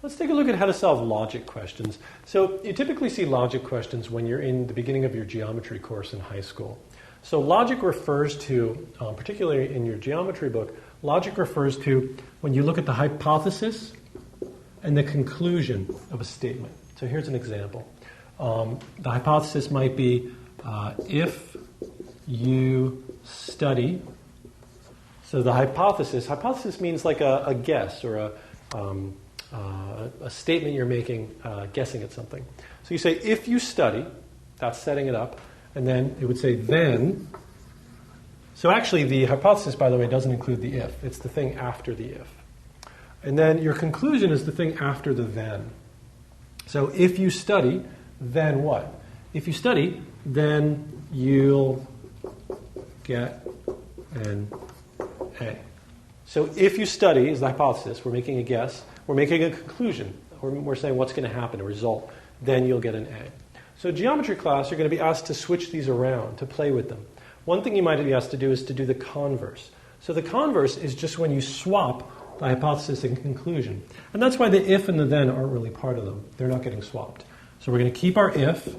Let's take a look at how to solve logic questions. So you typically see logic questions when you're in the beginning of your geometry course in high school. So logic refers to, particularly in your geometry book, logic refers to when you look at the hypothesis and the conclusion of a statement. So here's an example. The hypothesis might be, if you study. So the hypothesis means like a guess or a statement you're making, guessing at something. So you say, if you study, that's setting it up, and then it would say then. So actually the hypothesis, by the way, doesn't include the if. It's the thing after the if. And then your conclusion is the thing after the then. So if you study, then what? If you study, then you'll get an A. So if you study is the hypothesis. We're making a guess. We're making a conclusion. We're saying what's going to happen, a result. Then you'll get an A. So geometry class, you're going to be asked to switch these around, to play with them. One thing you might be asked to do is to do the converse. So the converse is just when you swap the hypothesis and conclusion. And that's why the if and the then aren't really part of them. They're not getting swapped. So we're going to keep our if,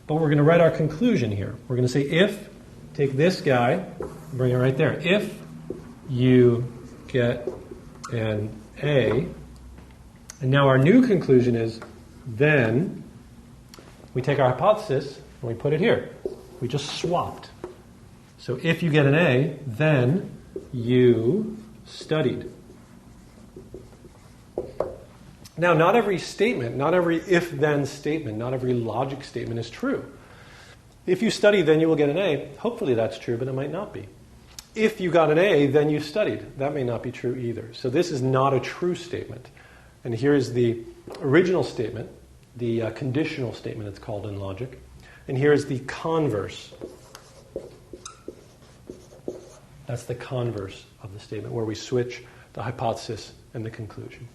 but we're going to write our conclusion here. We're going to say if, take this guy, bring it right there. If you get an A, and now our new conclusion is then we take our hypothesis and we put it here. We just swapped. So if you get an A, then you studied. Now, not every statement, not every if-then statement, not every logic statement is true. If you study, then you will get an A. Hopefully that's true, but it might not be. If you got an A, then you studied. That may not be true either. So this is not a true statement. And here is the original statement, the conditional statement it's called in logic. And here is the converse. That's the converse of the statement, where we switch the hypothesis and the conclusion.